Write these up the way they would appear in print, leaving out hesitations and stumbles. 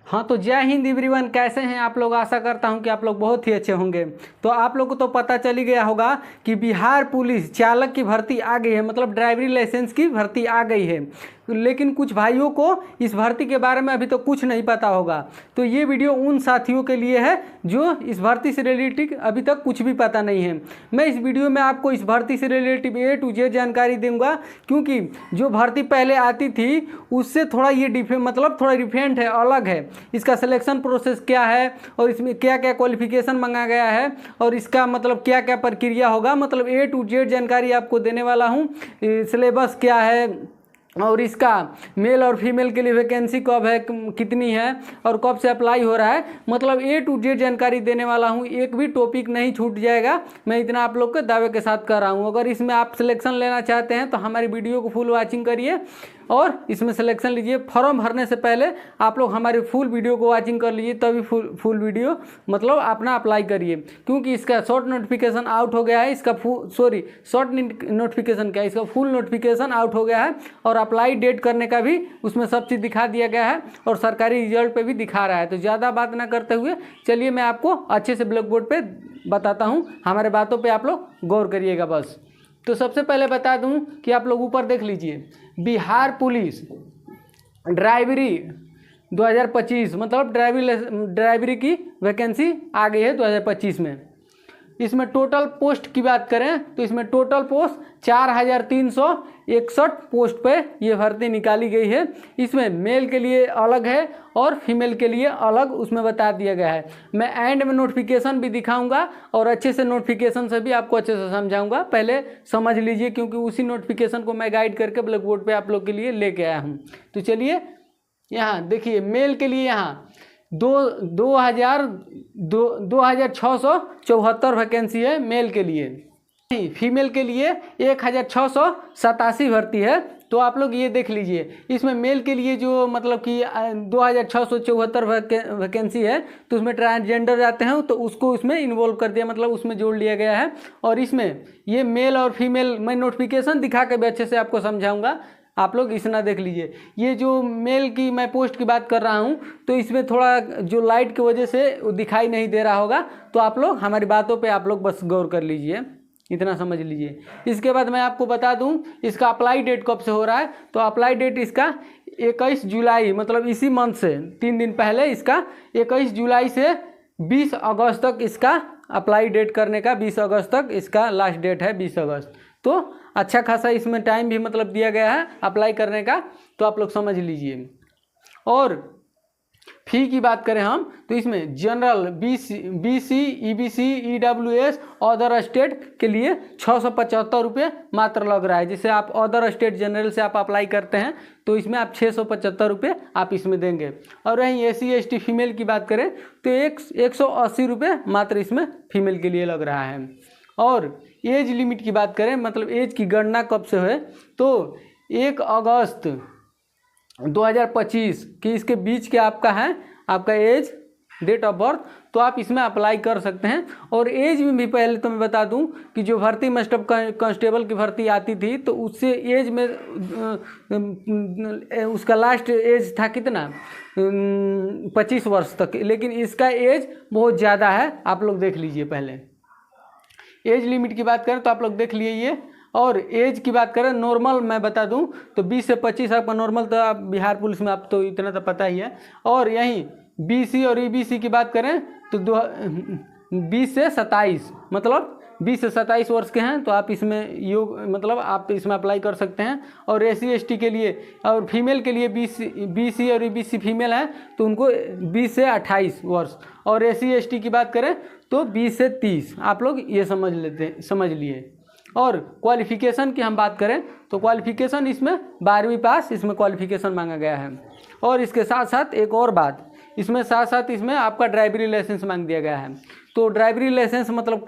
हाँ तो जय हिंद एवरीवन, कैसे हैं आप लोग। आशा करता हूं कि आप लोग बहुत ही अच्छे होंगे। तो आप लोग को तो पता चल ही गया होगा कि बिहार पुलिस चालक की भर्ती आ गई है, मतलब ड्राइवरी लाइसेंस की भर्ती आ गई है। लेकिन कुछ भाइयों को इस भर्ती के बारे में अभी तो कुछ नहीं पता होगा। तो ये वीडियो उन साथियों के लिए है जो इस भर्ती से रिलेटेड अभी तक कुछ भी पता नहीं है। मैं इस वीडियो में आपको इस भर्ती से रिलेटेड A to Z जानकारी दूंगा, क्योंकि जो भर्ती पहले आती थी उससे थोड़ा ये मतलब थोड़ा डिफरेंट है, अलग है। इसका सिलेक्शन प्रोसेस क्या है और इसमें क्या क्या क्वालिफिकेशन मांगा गया है और इसका मतलब क्या क्या प्रक्रिया होगा, मतलब A to Z जानकारी आपको देने वाला हूँ। सिलेबस क्या है और इसका मेल और फीमेल के लिए वैकेंसी कब है, कितनी है और कब से अप्लाई हो रहा है, मतलब A to Z जानकारी देने वाला हूँ। एक भी टॉपिक नहीं छूट जाएगा, मैं इतना आप लोग के दावे के साथ कर रहा हूँ। अगर इसमें आप सिलेक्शन लेना चाहते हैं तो हमारी वीडियो को फुल वॉचिंग करिए और इसमें सिलेक्शन लीजिए। फॉर्म भरने से पहले आप लोग हमारी फुल वीडियो को वॉचिंग कर लीजिए, तभी फुल वीडियो मतलब अपना अप्लाई करिए, क्योंकि इसका शॉर्ट नोटिफिकेशन आउट हो गया है। इसका शॉर्ट नोटिफिकेशन क्या है, इसका फुल नोटिफिकेशन आउट हो गया है और अप्लाई डेट करने का भी उसमें सब चीज़ दिखा दिया गया है और सरकारी रिजल्ट पे भी दिखा रहा है। तो ज़्यादा बात ना करते हुए चलिए मैं आपको अच्छे से ब्लैक बोर्ड पे बताता हूँ, हमारे बातों पे आप लोग गौर करिएगा बस। तो सबसे पहले बता दूं कि आप लोग ऊपर देख लीजिए, बिहार पुलिस ड्राइवरी 2025 मतलब ड्राइवरी की वैकेंसी आ गई है 2025 में। इसमें टोटल पोस्ट की बात करें तो इसमें टोटल पोस्ट 4361 पोस्ट पे ये भर्ती निकाली गई है। इसमें मेल के लिए अलग है और फीमेल के लिए अलग उसमें बता दिया गया है। मैं एंड में नोटिफिकेशन भी दिखाऊंगा और अच्छे से नोटिफिकेशन से भी आपको अच्छे से समझाऊंगा, पहले समझ लीजिए, क्योंकि उसी नोटिफिकेशन को मैं गाइड करके ब्लैक बोर्ड पर आप लोग के लिए लेके आया हूँ। तो चलिए यहाँ देखिए, मेल के लिए यहाँ 2674 वैकेंसी है मेल के लिए। फीमेल के लिए 1687 भर्ती है। तो आप लोग ये देख लीजिए, इसमें मेल के लिए जो मतलब कि 2674 वैकेंसी है, तो उसमें ट्रांसजेंडर जाते हैं तो उसको उसमें इन्वॉल्व कर दिया, मतलब उसमें जोड़ लिया गया है। और इसमें ये मेल और फीमेल मैं नोटिफिकेशन दिखा के भी अच्छे से आपको समझाऊंगा, आप लोग इसना देख लीजिए। ये जो मेल की मैं पोस्ट की बात कर रहा हूँ तो इसमें थोड़ा जो लाइट की वजह से दिखाई नहीं दे रहा होगा, तो आप लोग हमारी बातों पे आप लोग बस गौर कर लीजिए, इतना समझ लीजिए। इसके बाद मैं आपको बता दूं इसका अप्लाई डेट कब से हो रहा है। तो अप्लाई डेट इसका 21 जुलाई मतलब इसी मंथ से 3 दिन पहले इसका 21 जुलाई से 20 अगस्त तक इसका अप्लाई डेट करने का, 20 अगस्त तक इसका लास्ट डेट है, 20 अगस्त। तो अच्छा खासा इसमें टाइम भी मतलब दिया गया है अप्लाई करने का, तो आप लोग समझ लीजिए। और फी की बात करें हम तो इसमें general BC EBC EWS other state के लिए 675 रुपये मात्र लग रहा है। जैसे आप अदर स्टेट जनरल से आप अप्लाई करते हैं तो इसमें आप 675 रुपये आप इसमें देंगे। और वहीं SC ST फीमेल की बात करें तो 180 रुपये मात्र इसमें फीमेल के लिए लग रहा है। और एज लिमिट की बात करें, मतलब एज की गणना कब से है, तो 1 अगस्त 2025 की इसके बीच के आपका है आपका एज, डेट ऑफ बर्थ, तो आप इसमें अप्लाई कर सकते हैं। और एज में भी पहले तो मैं बता दूं कि जो भर्ती मास्टर कांस्टेबल की भर्ती आती थी तो उससे एज में उसका लास्ट एज था कितना, 25 वर्ष तक, लेकिन इसका एज बहुत ज़्यादा है। आप लोग देख लीजिए, पहले एज लिमिट की बात करें तो आप लोग देख लिए ये। और एज की बात करें नॉर्मल मैं बता दूं तो 20 से 25 आपका नॉर्मल, तो आप बिहार पुलिस में आप तो इतना तो पता ही है। और यहीं BC और EBC की बात करें तो 20 से 27 मतलब 20 से 27 वर्ष के हैं तो आप इसमें मतलब आप इसमें अप्लाई कर सकते हैं। और SC ST के लिए और फीमेल के लिए BC और EBC फीमेल हैं तो उनको 20 से 28 वर्ष। और SC ST की बात करें तो 20 से 30, आप लोग ये समझ लिए। और क्वालिफिकेशन की हम बात करें तो क्वालिफिकेशन इसमें 12वीं पास इसमें क्वालिफिकेशन मांगा गया है। और इसके साथ साथ एक और बात, इसमें साथ साथ इसमें आपका ड्राइवरी लाइसेंस मांग दिया गया है। तो ड्राइवरी लाइसेंस मतलब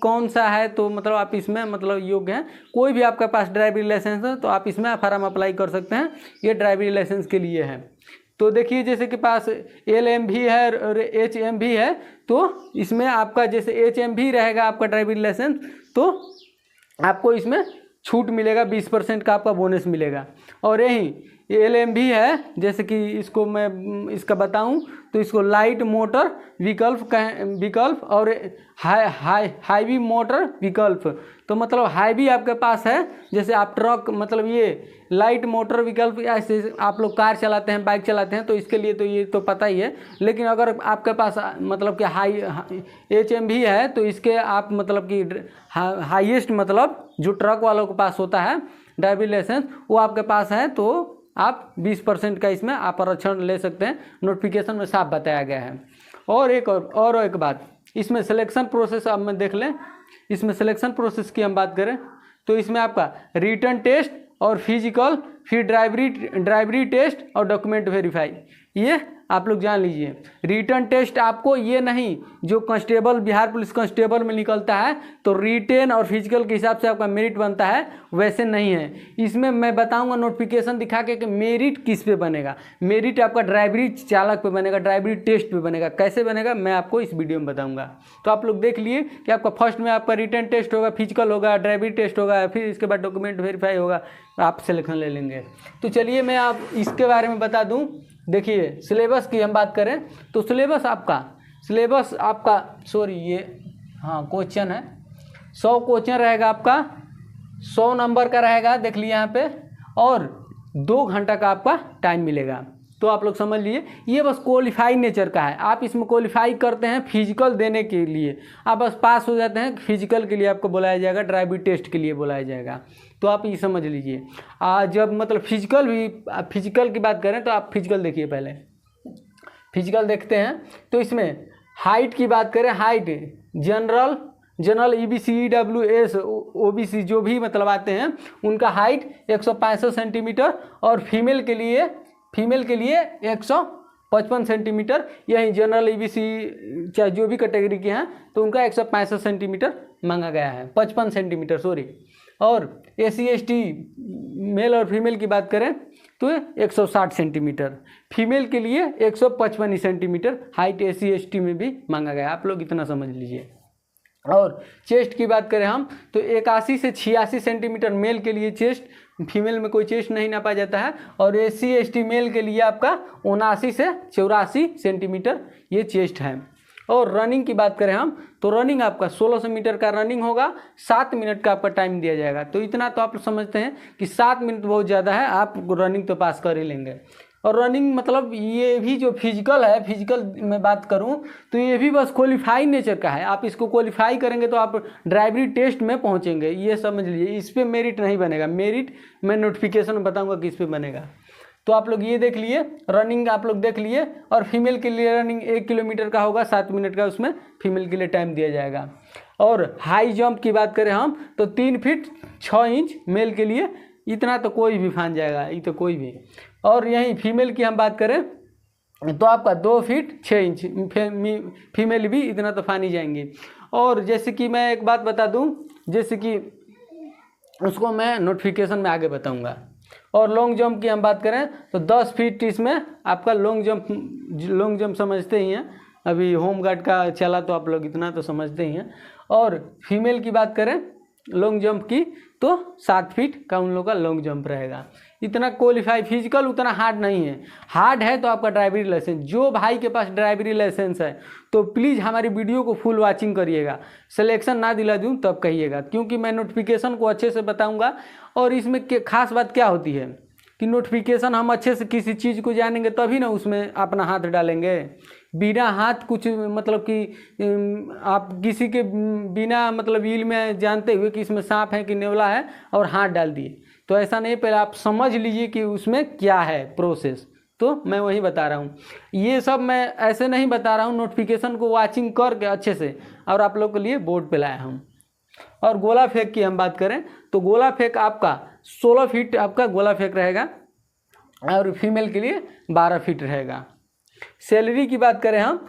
कौन सा है, तो मतलब आप इसमें मतलब योग्य हैं, कोई भी आपके पास ड्राइवरी लाइसेंस है तो आप इसमें फॉर्म अप्लाई कर सकते हैं, ये ड्राइवरी लाइसेंस के लिए है। तो देखिए जैसे कि पास LM भी है और HM भी है, तो इसमें आपका जैसे HM भी रहेगा आपका ड्राइवरी लाइसेंस तो आपको इसमें छूट मिलेगा, 20% का आपका बोनस मिलेगा। और यही LMV है, जैसे कि इसको मैं इसका बताऊं तो इसको लाइट मोटर विकल्प और हाईवी मोटर विकल्प। तो मतलब हाईवी आपके पास है, जैसे आप ट्रक मतलब ये लाइट मोटर विकल्प, ऐसे आप लोग कार चलाते हैं, बाइक चलाते हैं, तो इसके लिए तो ये तो पता ही है। लेकिन अगर आपके पास मतलब कि HMV है तो इसके आप मतलब कि हाईएस्ट मतलब जो ट्रक वालों के पास होता है ड्राइविंग लाइसेंस, वो आपके पास है तो आप 20% का इसमें आप आरक्षण ले सकते हैं। नोटिफिकेशन में साफ बताया गया है। और एक बात, इसमें सिलेक्शन प्रोसेस अब मैं देख लें। इसमें सिलेक्शन प्रोसेस की हम बात करें तो इसमें आपका रिटन टेस्ट और फिजिकल, फिर ड्राइवरी टेस्ट और डॉक्यूमेंट वेरीफाई, ये आप लोग जान लीजिए। रिटन टेस्ट आपको ये नहीं जो कांस्टेबल बिहार पुलिस कांस्टेबल में निकलता है तो रिटेन और फिजिकल के हिसाब से आपका मेरिट बनता है, वैसे नहीं है। इसमें मैं बताऊंगा नोटिफिकेशन दिखा के कि मेरिट किस पे बनेगा। मेरिट आपका ड्राइवरी चालक पे बनेगा, ड्राइवरी टेस्ट पे बनेगा। कैसे बनेगा मैं आपको इस वीडियो में बताऊँगा। तो आप लोग देख लिए कि आपका फर्स्ट में आपका रिटन टेस्ट होगा, फिजिकल होगा, ड्राइवरी टेस्ट होगा, फिर इसके बाद डॉक्यूमेंट वेरीफाई होगा, आप सिलेक्शन ले लेंगे। तो चलिए मैं आप इसके बारे में बता दूं। देखिए सिलेबस की हम बात करें तो सिलेबस आपका सॉरी ये क्वेश्चन है 100 क्वेश्चन रहेगा आपका, 100 नंबर का रहेगा, देख लिए यहाँ पे, और 2 घंटा का आपका टाइम मिलेगा। तो आप लोग समझ लिए ये बस क्वालिफाई नेचर का है। आप इसमें क्वालिफाई करते हैं फिजिकल देने के लिए, आप बस पास हो जाते हैं, फिजिकल के लिए आपको बुलाया जाएगा, ड्राइविंग टेस्ट के लिए बुलाया जाएगा। तो आप ये समझ लीजिए। जब मतलब फिजिकल की बात करें तो आप फिजिकल देखिए, पहले फिजिकल देखते हैं तो इसमें हाइट की बात करें, height general EBC EWS OBC जो भी मतलब आते हैं उनका हाइट 165 सेंटीमीटर, और फीमेल के लिए 155 सेंटीमीटर। यही जनरल EBC चाहे जो भी कैटेगरी के हैं तो उनका 165 सेंटीमीटर मांगा गया है, 55 सेंटीमीटर सॉरी। और SC ST मेल और फीमेल की बात करें तो 160 सेंटीमीटर, फीमेल के लिए 155 सेंटीमीटर हाइट SC ST में भी मांगा गया। आप लोग इतना समझ लीजिए। और चेस्ट की बात करें हम तो 81 से 86 सेंटीमीटर मेल के लिए चेस्ट, फीमेल में कोई चेस्ट नहीं नापा जाता है। और SC ST मेल के लिए आपका 79 से 84 सेंटीमीटर ये चेस्ट है। और रनिंग की बात करें हम तो रनिंग आपका 1600 मीटर का रनिंग होगा, 7 मिनट का आपका टाइम दिया जाएगा। तो इतना तो आप समझते हैं कि 7 मिनट बहुत ज़्यादा है, आप रनिंग तो पास कर ही लेंगे। और रनिंग मतलब ये भी जो फिजिकल है, फिजिकल में बात करूं तो ये भी बस क्वालिफाई नेचर का है। आप इसको क्वालिफाई करेंगे तो आप ड्राइवरी टेस्ट में पहुंचेंगे, ये समझ लीजिए। इस पर मेरिट नहीं बनेगा, मेरिट मैं नोटिफिकेशन में बताऊंगा किस पे बनेगा। तो आप लोग ये देख लिए, रनिंग आप लोग देख लिए। और फीमेल के लिए रनिंग 1 किलोमीटर का होगा, 7 मिनट का उसमें फीमेल के लिए टाइम दिया जाएगा। और हाई जंप की बात करें हम तो 3 फीट 6 इंच मेल के लिए, इतना तो कोई भी फान जाएगा, ये तो कोई भी। और यहीं फीमेल की हम बात करें तो आपका 2 फीट 6 इंच फीमेल भी इतना तो फानी जाएंगी। और जैसे कि मैं एक बात बता दूं, जैसे कि उसको मैं नोटिफिकेशन में आगे बताऊंगा। और लॉन्ग जंप की हम बात करें तो 10 फीट इसमें आपका लॉन्ग जंप समझते ही हैं, अभी होम गार्ड का चला तो आप लोग इतना तो समझते ही हैं। और फीमेल की बात करें लॉन्ग जंप की तो 7 फीट का उन लोगों का लॉन्ग जंप रहेगा। इतना क्वालिफाई, फिजिकल उतना हार्ड नहीं है। हार्ड है तो आपका ड्राइवरी लाइसेंस, जो भाई के पास ड्राइवरी लाइसेंस है तो प्लीज़ हमारी वीडियो को फुल वॉचिंग करिएगा। सिलेक्शन ना दिला दूँ तब कहिएगा, क्योंकि मैं नोटिफिकेशन को अच्छे से बताऊँगा। और इसमें खास बात क्या होती है कि नोटिफिकेशन हम अच्छे से किसी चीज़ को जानेंगे तभी ना उसमें अपना हाथ डालेंगे। बिना हाथ कुछ मतलब कि आप किसी के बिना मतलब ईल में जानते हुए कि इसमें सांप है कि नेवला है और हाथ डाल दिए, तो ऐसा नहीं। पहले आप समझ लीजिए कि उसमें क्या है प्रोसेस, तो मैं वही बता रहा हूँ। ये सब मैं ऐसे नहीं बता रहा हूँ, नोटिफिकेशन को वॉचिंग करके अच्छे से और आप लोग के लिए बोर्ड पे लाया हूँ। और गोला फेंक की हम बात करें तो गोला फेंक आपका 16 फीट आपका गोला फेंक रहेगा, और फीमेल के लिए 12 फीट रहेगा। सैलरी की बात करें हम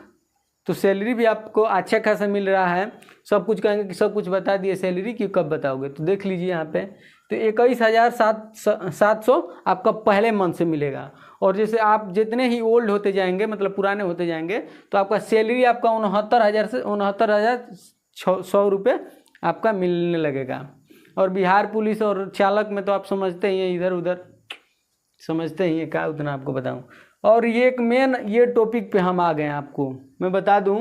तो सैलरी भी आपको अच्छा खासा मिल रहा है। सब कुछ कहेंगे कि सब कुछ बता दिए, सैलरी की कब बताओगे, तो देख लीजिए यहाँ पे तो 21,700 आपका पहले मंथ से मिलेगा। और जैसे आप जितने ही ओल्ड होते जाएंगे मतलब पुराने होते जाएंगे तो आपका सैलरी आपका 69,000 से 69,100 रुपये आपका मिलने लगेगा। और बिहार पुलिस और चालक में तो आप समझते ही हैं, इधर उधर समझते ही है क्या, उतना आपको बताऊं। और ये एक मेन ये टॉपिक पे हम आ गए हैं। आपको मैं बता दूं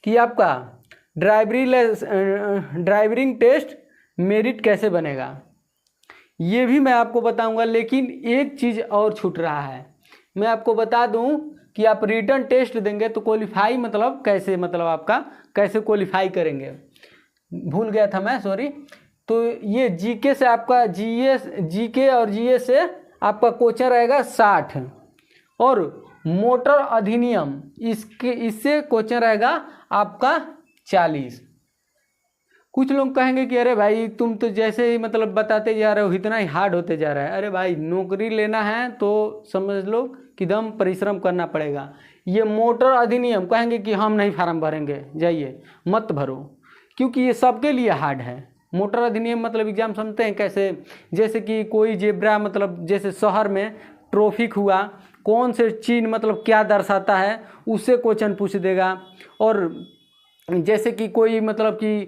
कि आपका ड्राइविंग टेस्ट मेरिट कैसे बनेगा, ये भी मैं आपको बताऊंगा। लेकिन एक चीज़ और छूट रहा है, मैं आपको बता दूं कि आप रिटन टेस्ट देंगे तो क्वालिफाई मतलब कैसे, मतलब आपका कैसे क्वालिफाई करेंगे, भूल गया था मैं, सॉरी। तो ये जीके से आपका जीके और जीएस से आपका क्वेश्चन रहेगा 60, और मोटर अधिनियम इससे क्वेश्चन रहेगा आपका 40। कुछ लोग कहेंगे कि अरे भाई तुम तो जैसे ही मतलब बताते जा रहे हो इतना ही हार्ड होते जा रहा है। अरे भाई नौकरी लेना है तो समझ लो कि दम परिश्रम करना पड़ेगा। ये मोटर अधिनियम कहेंगे कि हम नहीं फार्म भरेंगे, जाइए मत भरो, क्योंकि ये सबके लिए हार्ड है। मोटर अधिनियम मतलब एग्जाम समझते हैं कैसे, जैसे कि कोई जेब्रा मतलब जैसे शहर में ट्रैफिक हुआ, कौन से चिन्ह मतलब क्या दर्शाता है उससे क्वेश्चन पूछ देगा। और जैसे कि कोई मतलब कि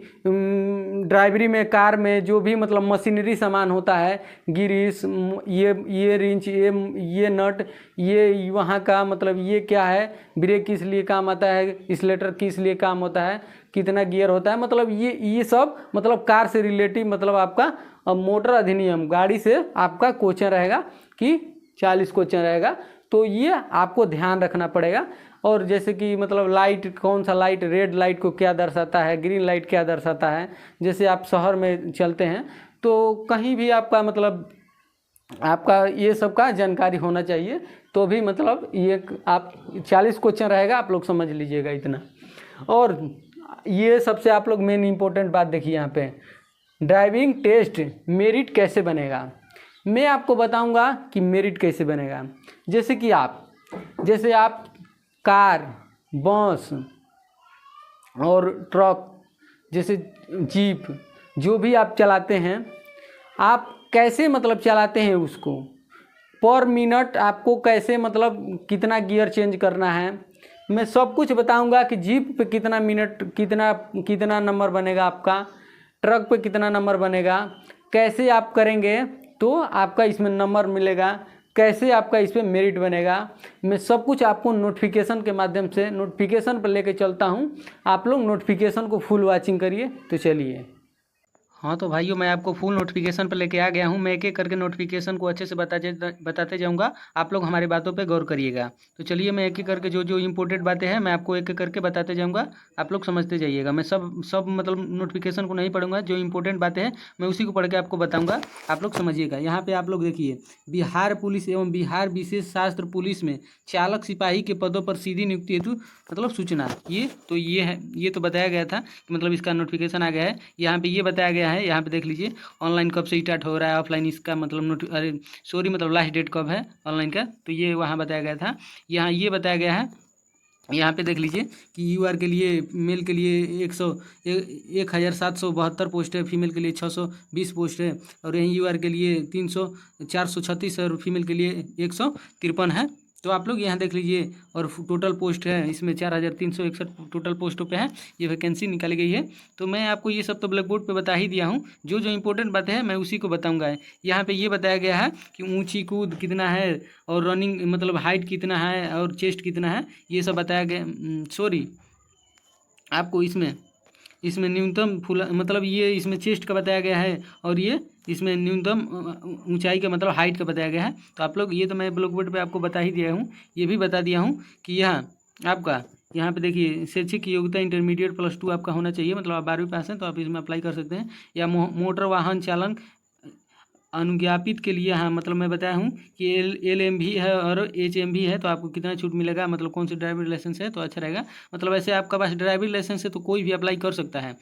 ड्राइवरी में कार में जो भी मतलब मशीनरी सामान होता है, गिरीस, ये रिंच, ये नट, ये वहाँ का मतलब ये क्या है, ब्रेक किस लिए काम आता है, एक्सीलरेटर किस लिए काम होता है, कितना गियर होता है, मतलब ये सब मतलब कार से रिलेटिव मतलब आपका मोटर अधिनियम गाड़ी से आपका क्वेश्चन रहेगा कि 40 क्वेश्चन रहेगा। तो ये आपको ध्यान रखना पड़ेगा। और जैसे कि मतलब लाइट, कौन सा लाइट, रेड लाइट को क्या दर्शाता है, ग्रीन लाइट क्या दर्शाता है। जैसे आप शहर में चलते हैं तो कहीं भी आपका मतलब आपका ये सब का जानकारी होना चाहिए, तो भी मतलब ये आप 40 क्वेश्चन रहेगा, आप लोग समझ लीजिएगा इतना। और ये सबसे आप लोग मेन इंपॉर्टेंट बात देखिए यहाँ पे, ड्राइविंग टेस्ट मेरिट कैसे बनेगा। मैं आपको बताऊंगा कि मेरिट कैसे बनेगा। जैसे आप कार, बस और ट्रक, जैसे जीप, जो भी आप चलाते हैं, आप कैसे मतलब चलाते हैं उसको, पर मिनट आपको कैसे मतलब कितना गियर चेंज करना है, मैं सब कुछ बताऊंगा कि जीप पे कितना मिनट कितना नंबर बनेगा आपका, ट्रक पे कितना नंबर बनेगा, कैसे आप करेंगे तो आपका इसमें नंबर मिलेगा, कैसे आपका इस पर मेरिट बनेगा। मैं सब कुछ आपको नोटिफिकेशन के माध्यम से नोटिफिकेशन पर लेके चलता हूँ। आप लोग नोटिफिकेशन को फुल वॉचिंग करिए। तो चलिए, हाँ तो भाइयों मैं आपको फुल नोटिफिकेशन पर लेके आ गया हूँ। मैं एक एक करके नोटिफिकेशन को अच्छे से बताते जाऊँगा, आप लोग हमारी बातों पे गौर करिएगा। तो चलिए मैं एक एक करके जो जो इम्पोर्टेंट बातें हैं मैं आपको एक एक करके बताते जाऊँगा, आप लोग समझते जाइएगा। मैं सब मतलब नोटिफिकेशन को नहीं पढ़ूंगा, जो इंपॉर्टेंट बातें हैं मैं उसी को पढ़ के आपको बताऊँगा, आप लोग समझिएगा। यहाँ पर आप लोग देखिए, बिहार पुलिस एवं बिहार विशेष शास्त्र पुलिस में चालक सिपाही के पदों पर सीधी नियुक्ति हेतु मतलब सूचना, ये है, ये तो बताया गया था कि मतलब इसका नोटिफिकेशन आ गया है। यहाँ पे ये बताया गया है, यहाँ पे देख लीजिए ऑनलाइन कब से स्टार्ट हो रहा है, ऑफलाइन इसका मतलब मतलब लास्ट डेट कब है ऑनलाइन का, तो ये वहाँ बताया गया था। यहाँ ये बताया गया है, यहाँ पे देख लीजिए कि यूआर के लिए मेल के लिए 1772 पोस्ट है, फीमेल के लिए 620 पोस्ट है, और यहीं यूआर के लिए 436 और फीमेल के लिए 153 है। तो आप लोग यहाँ देख लीजिए, और टोटल पोस्ट है इसमें 4361 टोटल पोस्टों पे है, ये वैकेंसी निकाली गई है। तो मैं आपको ये सब तो ब्लैक बोर्ड पे बता ही दिया हूँ, जो जो इंपॉर्टेंट बातें हैं मैं उसी को बताऊँगा। यहाँ पे ये बताया गया है कि ऊंची कूद कितना है, और रनिंग मतलब हाइट कितना है, और चेस्ट कितना है, ये सब बताया गया। सॉरी, आपको इसमें न्यूनतम फुल मतलब ये इसमें चेस्ट का बताया गया है, और ये इसमें न्यूनतम ऊंचाई का मतलब हाइट का बताया गया है। तो आप लोग ये तो मैं ब्लॉक बोर्ड पे आपको बता ही दिया हूँ, ये भी बता दिया हूँ कि यहाँ पे देखिए शैक्षिक योग्यता इंटरमीडिएट +2 आपका होना चाहिए, मतलब आप 12वीं पास हैं तो आप इसमें अप्लाई कर सकते हैं। या मोटर वाहन चालन अनुज्ञापित के लिए, हाँ मतलब मैं बताया हूँ कि LM भी है और HM भी है, तो आपको कितना छूट मिलेगा, मतलब कौन सी ड्राइविंग लाइसेंस है तो अच्छा रहेगा। मतलब ऐसे आपका पास ड्राइविंग लाइसेंस है तो कोई भी अप्लाई कर सकता है,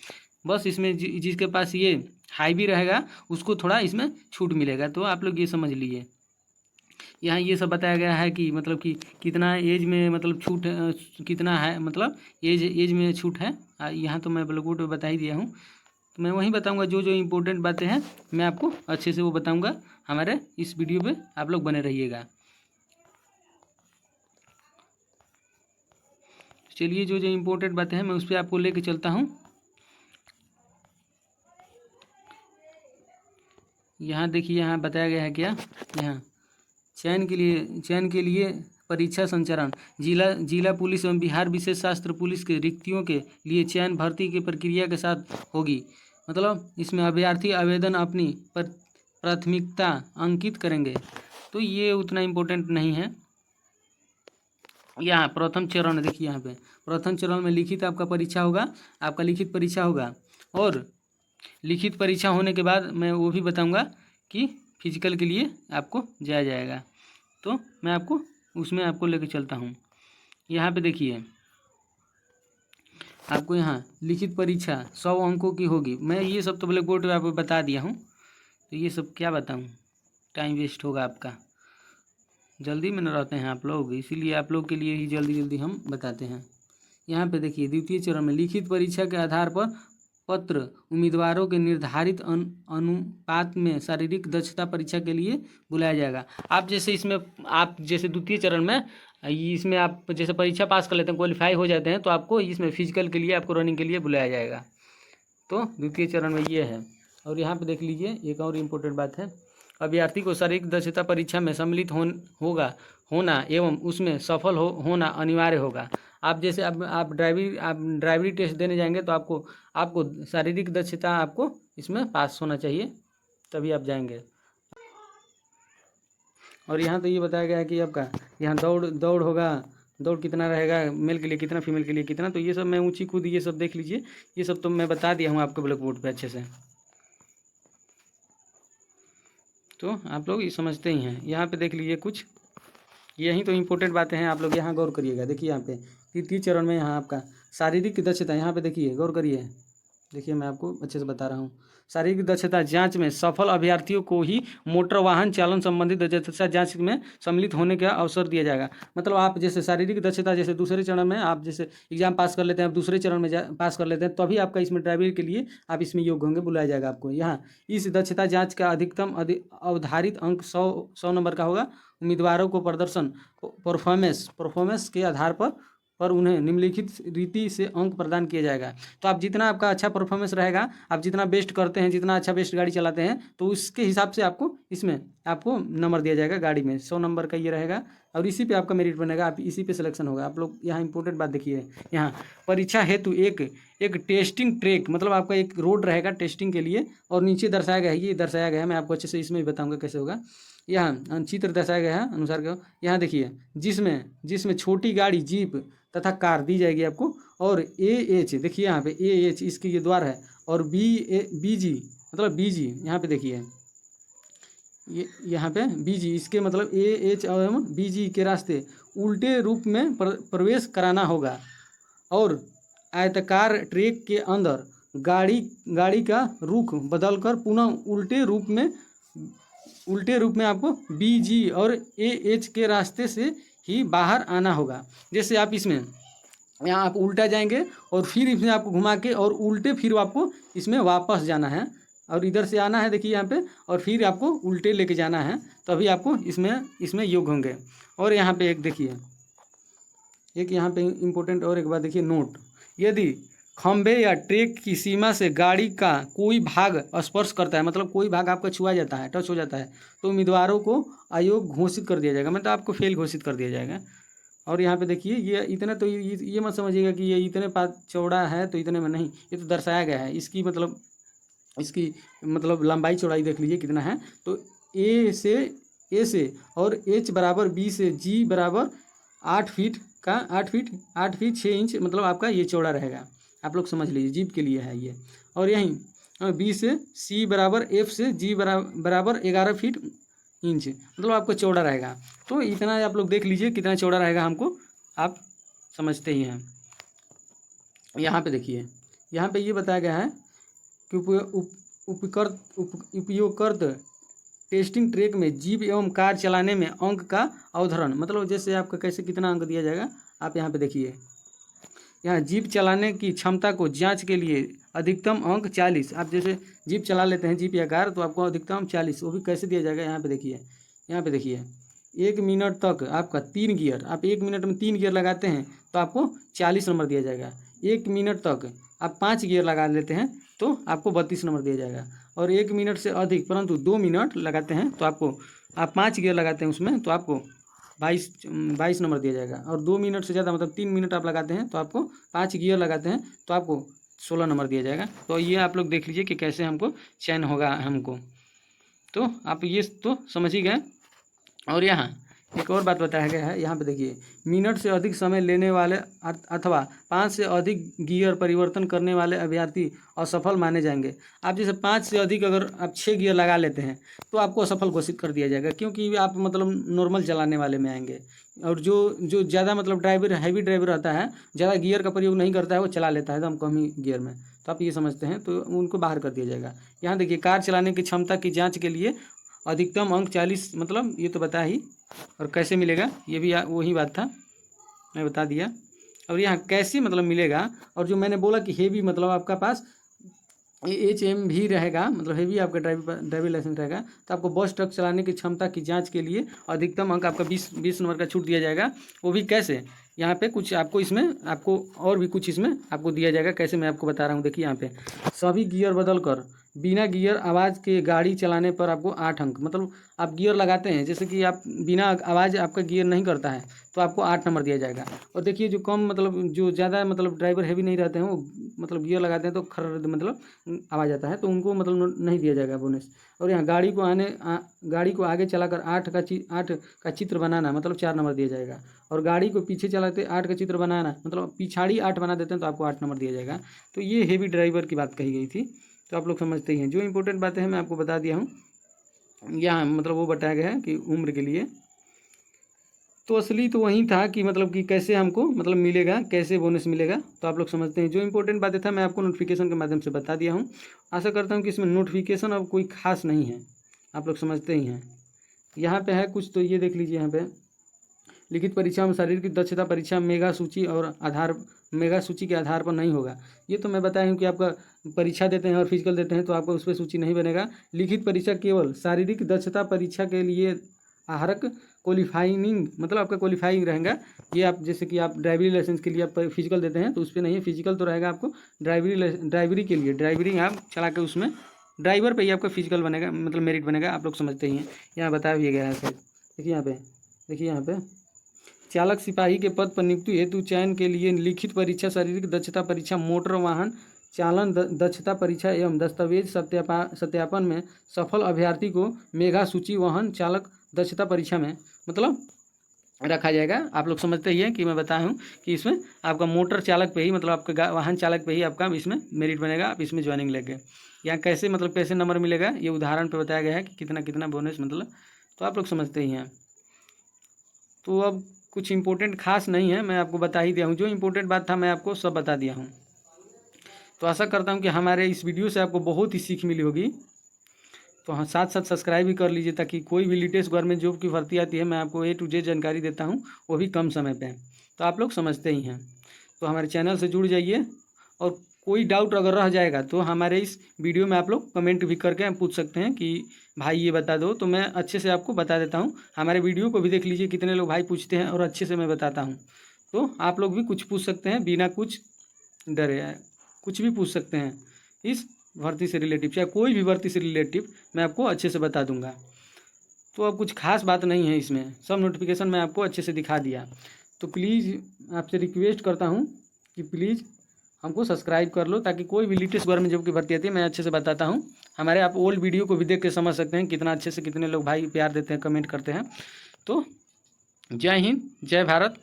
बस इसमें जिसके पास ये हाई भी रहेगा उसको थोड़ा इसमें छूट मिलेगा। तो आप लोग ये समझ लीजिए। यहाँ ये सब बताया गया है कि मतलब कि कितना एज में मतलब छूट कितना है, मतलब एज में छूट है। यहाँ तो मैं ब्लैक बोर्ड पर बता ही दिया हूँ, तो मैं वहीं बताऊंगा जो जो इम्पोर्टेंट बातें हैं मैं आपको अच्छे से वो बताऊंगा। हमारे इस वीडियो पे आप लोग बने रहिएगा। चलिए जो जो इम्पोर्टेंट बातें हैं मैं उस पर आपको लेके चलता हूँ। यहाँ देखिए, यहाँ बताया गया है क्या, यहाँ चयन के लिए परीक्षा संचरण, जिला पुलिस एवं बिहार विशेष शास्त्र पुलिस के रिक्तियों के लिए चयन भर्ती की प्रक्रिया के साथ होगी। मतलब इसमें अभ्यर्थी आवेदन अपनी प्राथमिकता अंकित करेंगे। तो ये उतना इम्पोर्टेंट नहीं है। यहाँ प्रथम चरण देखिए, यहाँ पे प्रथम चरण में लिखित आपका परीक्षा होगा, आपका लिखित परीक्षा होगा, और लिखित परीक्षा होने के बाद मैं वो भी बताऊंगा कि फिजिकल के लिए आपको जाया जाएगा। तो मैं आपको उसमें आपको लेके चलता हूँ। यहाँ पे देखिए, आपको यहाँ लिखित परीक्षा 100 अंकों की होगी। मैं ये सब तो ब्लैक बोर्ड पर आपको बता दिया हूँ, तो ये सब क्या बताऊँ, टाइम वेस्ट होगा आपका। जल्दी में न रहते हैं आप लोग, इसीलिए आप लोग के लिए ही जल्दी हम बताते हैं। यहाँ पे देखिए, द्वितीय चरण में लिखित परीक्षा के आधार पर पत्र उम्मीदवारों के निर्धारित अनुपात में शारीरिक दक्षता परीक्षा के लिए बुलाया जाएगा। आप जैसे इसमें द्वितीय चरण में इसमें आप जैसे परीक्षा पास कर लेते हैं, क्वालिफाई हो जाते हैं, तो आपको इसमें फिजिकल के लिए, आपको रनिंग के लिए बुलाया जाएगा। तो द्वितीय चरण में ये है। और यहाँ पे देख लीजिए, एक और इम्पोर्टेंट बात है, अभ्यर्थी को शारीरिक दक्षता परीक्षा में सम्मिलित होना एवं उसमें सफल होना अनिवार्य होगा। आप जैसे आप ड्राइवरी टेस्ट देने जाएंगे, तो आपको शारीरिक दक्षता आपको इसमें पास होना चाहिए, तभी आप जाएंगे। और यहाँ तो ये बताया गया है कि आपका यहाँ दौड़ होगा, दौड़ कितना रहेगा, मेल के लिए कितना, फीमेल के लिए कितना। तो ये सब मैं ऊंची कूद ये सब देख लीजिए, ये सब तो मैं बता दिया हूँ आपको ब्लैक बोर्ड पे अच्छे से, तो आप लोग ये समझते ही हैं। यहाँ पे देख लीजिए कुछ, यही तो इम्पोर्टेंट बातें हैं, आप लोग यहाँ गौर करिएगा। देखिए यहाँ पे तृतीय चरण में यहाँ आपका शारीरिक दक्षता, यहाँ पे देखिए, गौर करिए, देखिए मैं आपको अच्छे से बता रहा हूँ। शारीरिक दक्षता जांच में सफल अभ्यर्थियों को ही मोटर वाहन चालन संबंधित दक्षता जांच में सम्मिलित होने का अवसर दिया जाएगा। मतलब आप जैसे शारीरिक दक्षता जैसे दूसरे चरण में आप जैसे एग्जाम पास कर लेते हैं, आप दूसरे चरण में पास कर लेते हैं, तभी आपका इसमें ड्राइविंग के लिए आप इसमें योग्य होंगे, बुलाया जाएगा आपको। यहाँ इस दक्षता जाँच का अधिकतम अवधारित अंक 100 नंबर का होगा। उम्मीदवारों को प्रदर्शन परफॉर्मेंस के आधार पर उन्हें निम्नलिखित रीति से अंक प्रदान किया जाएगा। तो आप जितना आपका अच्छा परफॉर्मेंस रहेगा, आप जितना बेस्ट करते हैं, जितना अच्छा बेस्ट गाड़ी चलाते हैं, तो उसके हिसाब से इसमें आपको नंबर दिया जाएगा। गाड़ी में 100 नंबर का ये रहेगा, और इसी पे आपका मेरिट बनेगा, आप इसी पे सिलेक्शन होगा। आप लोग यहाँ इंपॉर्टेंट बात देखिए, यहाँ परीक्षा हेतु एक टेस्टिंग ट्रैक, मतलब आपका एक रोड रहेगा टेस्टिंग के लिए, और नीचे दर्शाया गया है, ये दर्शाया गया है, मैं आपको अच्छे से इसमें भी बताऊँगा कैसे होगा। यहाँ चित्र दर्शाया गया है अनुसार का। यहाँ देखिए, जिसमें छोटी गाड़ी, जीप तथा कार दी जाएगी आपको, और AH देखिए यहाँ पे AH इसकी ये द्वार है, और BG मतलब BG यहाँ पे देखिए, ये यहाँ पे BG इसके मतलब AH और BG के रास्ते उल्टे रूप में प्रवेश कराना होगा, और आयताकार ट्रैक के अंदर गाड़ी का रुख बदलकर पुनः उल्टे रूप में आपको BG और AH के रास्ते से ही बाहर आना होगा। जैसे आप इसमें यहाँ आप उल्टा जाएंगे, और फिर इसमें आपको घुमा के और उल्टे फिर आपको इसमें वापस जाना है, और इधर से आना है देखिए यहाँ पे, और फिर आपको उल्टे लेके जाना है, तभी आपको इसमें योग्य होंगे। और यहाँ पे एक देखिए, एक यहाँ पे इम्पोर्टेंट और एक बात देखिए, नोट, यदि खंभे या ट्रैक की सीमा से गाड़ी का कोई भाग स्पर्श करता है, मतलब कोई भाग आपका छुआ जाता है, टच हो जाता है, तो उम्मीदवारों को अयोग्य घोषित कर दिया जाएगा, मतलब आपको फेल घोषित कर दिया जाएगा। और यहाँ पे देखिए, ये इतना तो ये मत समझिएगा कि ये इतने पास चौड़ा है तो इतने में नहीं, ये तो दर्शाया गया है। इसकी मतलब लंबाई चौड़ाई देख लीजिए कितना है। तो ए से और H बराबर B से G बराबर 8 फीट 6 इंच, मतलब आपका ये चौड़ा रहेगा। आप लोग समझ लीजिए, जीप के लिए है ये। और यहीं B से C बराबर F से G बराबर 11 फीट इंच, मतलब आपको चौड़ा रहेगा। तो इतना आप लोग देख लीजिए कितना चौड़ा रहेगा, हमको आप समझते ही हैं। यहाँ पे देखिए, यहाँ पे ये बताया गया है कि उपयोगकर्ता टेस्टिंग ट्रैक में जीप एवं कार चलाने में अंक का अवधारण, मतलब जैसे आपका कैसे कितना अंक दिया जाएगा, आप यहाँ पे देखिए। यहाँ जीप चलाने की क्षमता को जांच के लिए अधिकतम अंक 40, आप जैसे जीप चला लेते हैं, जीप या कार, तो आपको अधिकतम 40, वो भी कैसे दिया जाएगा, यहाँ पे देखिए 1 मिनट तक आपका 3 गियर, आप 1 मिनट में 3 गियर लगाते हैं तो आपको 40 नंबर दिया जाएगा। 1 मिनट तक आप 5 गियर लगा लेते हैं तो आपको 32 नंबर दिया जाएगा। और 1 मिनट से अधिक परंतु 2 मिनट लगाते हैं तो आपको, आप 5 गियर लगाते हैं उसमें तो आपको 22 नंबर दिया जाएगा। और 2 मिनट से ज़्यादा मतलब 3 मिनट आप लगाते हैं तो आपको 5 गियर लगाते हैं तो आपको 16 नंबर दिया जाएगा। तो ये आप लोग देख लीजिए कि कैसे हमको चयन होगा हमको। तो आप ये तो समझ ही गए। और यहाँ एक और बात बताया गया है, यहाँ पे देखिए, मिनट से अधिक समय लेने वाले अथवा 5 से अधिक गियर परिवर्तन करने वाले अभ्यर्थी असफल माने जाएंगे। आप जैसे 5 से अधिक अगर आप 6 गियर लगा लेते हैं तो आपको असफल घोषित कर दिया जाएगा, क्योंकि आप मतलब नॉर्मल चलाने वाले में आएंगे। और जो ज़्यादा मतलब ड्राइवर हैवी ड्राइवर रहता है, ज़्यादा गियर का प्रयोग नहीं करता है, वो चला लेता है एकदम कम ही गियर में, तो आप ये समझते हैं तो उनको बाहर कर दिया जाएगा। यहाँ देखिए, कार चलाने की क्षमता की जाँच के लिए अधिकतम अंक 40, मतलब ये तो बता ही, और कैसे मिलेगा ये भी वही बात था, मैं बता दिया। और यहाँ कैसे मतलब मिलेगा, और जो मैंने बोला कि हेवी मतलब आपका पास HM भी रहेगा, मतलब हेवी आपका ड्राइविंग लाइसेंस रहेगा, तो आपको बस ट्रक चलाने की क्षमता की जांच के लिए अधिकतम अंक आपका 20 नंबर का छूट दिया जाएगा। वो भी कैसे, यहाँ पे कुछ आपको इसमें आपको और भी कुछ इसमें आपको दिया जाएगा। कैसे मैं आपको बता रहा हूँ, देखिए यहाँ पे सभी गियर बदल कर बिना गियर आवाज़ के गाड़ी चलाने पर आपको 8 अंक, मतलब आप गियर लगाते हैं, जैसे कि आप बिना आवाज़ आपका गियर नहीं करता है तो आपको 8 नंबर दिया जाएगा। और देखिए जो कम मतलब जो ज़्यादा मतलब ड्राइवर हैवी नहीं रहते हैं, वो मतलब गियर लगाते हैं तो खर मतलब आवाज़ आता है, तो उनको मतलब नहीं दिया जाएगा बोनस। और यहाँ गाड़ी को आगे चलाकर 8 का चित्र बनाना, मतलब 4 नंबर दिया जाएगा। और गाड़ी को पीछे चलाते 8 का चित्र बनाना, मतलब पिछाड़ी 8 बना देते हैं तो आपको 8 नंबर दिया जाएगा। तो ये हेवी ड्राइवर की बात कही गई थी, तो आप लोग समझते ही हैं। जो इंपॉर्टेंट बातें हैं मैं आपको बता दिया हूँ। यहाँ मतलब वो बताया गया है कि उम्र के लिए, तो असली तो वही था कि मतलब कि कैसे हमको मतलब मिलेगा, कैसे बोनस मिलेगा, तो आप लोग समझते हैं। जो इंपॉर्टेंट बातें था मैं आपको नोटिफिकेशन के माध्यम से बता दिया हूँ। आशा करता हूँ कि इसमें नोटिफिकेशन अब कोई खास नहीं है, आप लोग समझते ही हैं। यहाँ पे है कुछ, तो ये देख लीजिए। यहाँ पे लिखित परीक्षा में शारीरिक दक्षता परीक्षा मेगा सूची के आधार पर नहीं होगा। ये तो मैं बताया हूँ कि आपका परीक्षा देते हैं और फिजिकल देते हैं तो आपका उस पर सूची नहीं बनेगा। लिखित परीक्षा केवल शारीरिक दक्षता परीक्षा के लिए आहरक क्वालिफाइंग, मतलब आपका क्वालिफाइंग रहेगा। ये आप जैसे कि आप ड्राइवरी लाइसेंस के लिए आप फिजिकल देते हैं तो उस पर नहीं है, फिजिकल तो रहेगा आपको ड्राइवरी के लिए, ड्राइवरिंग आप चला के उसमें ड्राइवर पे ही आपका फिजिकल बनेगा, मतलब मेरिट बनेगा। आप लोग समझते ही हैं, यहाँ बताया भी गया है सर। देखिए यहाँ पे, देखिए यहाँ पे चालक सिपाही के पद पर नियुक्ति हेतु चयन के लिए लिखित परीक्षा, शारीरिक दक्षता परीक्षा, मोटर वाहन चालन दक्षता परीक्षा एवं दस्तावेज सत्यापन में सफल अभ्यर्थी को मेगा सूची वाहन चालक दक्षता परीक्षा में मतलब रखा जाएगा। आप लोग समझते ही हैं कि मैं बताया हूँ कि इसमें आपका मोटर चालक पे ही, मतलब आपका वाहन चालक पे ही आपका इसमें मेरिट बनेगा, आप इसमें ज्वाइनिंग लेंगे। यहाँ कैसे मतलब कैसे नंबर मिलेगा, ये उदाहरण पे बताया गया है कि कितना कितना बोनस, मतलब तो आप लोग समझते ही हैं। तो अब कुछ इंपॉर्टेंट खास नहीं है, मैं आपको बता ही दिया हूँ। जो इंपॉर्टेंट बात था मैं आपको सब बता दिया हूँ। तो आशा करता हूँ कि हमारे इस वीडियो से आपको बहुत ही सीख मिली होगी। तो हाँ, साथ साथ सब्सक्राइब भी कर लीजिए ताकि कोई भी लेटेस्ट गवर्नमेंट जॉब की भर्ती आती है मैं आपको A to Z जानकारी देता हूँ, वो भी कम समय पे। तो आप लोग समझते ही हैं। तो हमारे चैनल से जुड़ जाइए, और कोई डाउट अगर रह जाएगा तो हमारे इस वीडियो में आप लोग कमेंट भी करके पूछ सकते हैं कि भाई ये बता दो, तो मैं अच्छे से आपको बता देता हूँ। हमारे वीडियो को भी देख लीजिए, कितने लोग भाई पूछते हैं और अच्छे से मैं बताता हूँ। तो आप लोग भी कुछ पूछ सकते हैं बिना कुछ डरे, कुछ भी पूछ सकते हैं इस भर्ती से रिलेटिव, चाहे कोई भी भर्ती से रिलेटिव मैं आपको अच्छे से बता दूंगा। तो अब कुछ खास बात नहीं है इसमें, सब नोटिफिकेशन मैं आपको अच्छे से दिखा दिया। तो प्लीज़ आपसे रिक्वेस्ट करता हूँ कि प्लीज़ हमको सब्सक्राइब कर लो, ताकि कोई भी लेटेस्ट गवर्नमेंट जॉब की भर्ती आती है मैं अच्छे से बताता हूँ। हमारे आप ओल्ड वीडियो को भी देख के समझ सकते हैं कितना अच्छे से कितने लोग भाई प्यार देते हैं, कमेंट करते हैं। तो जय हिंद, जय भारत।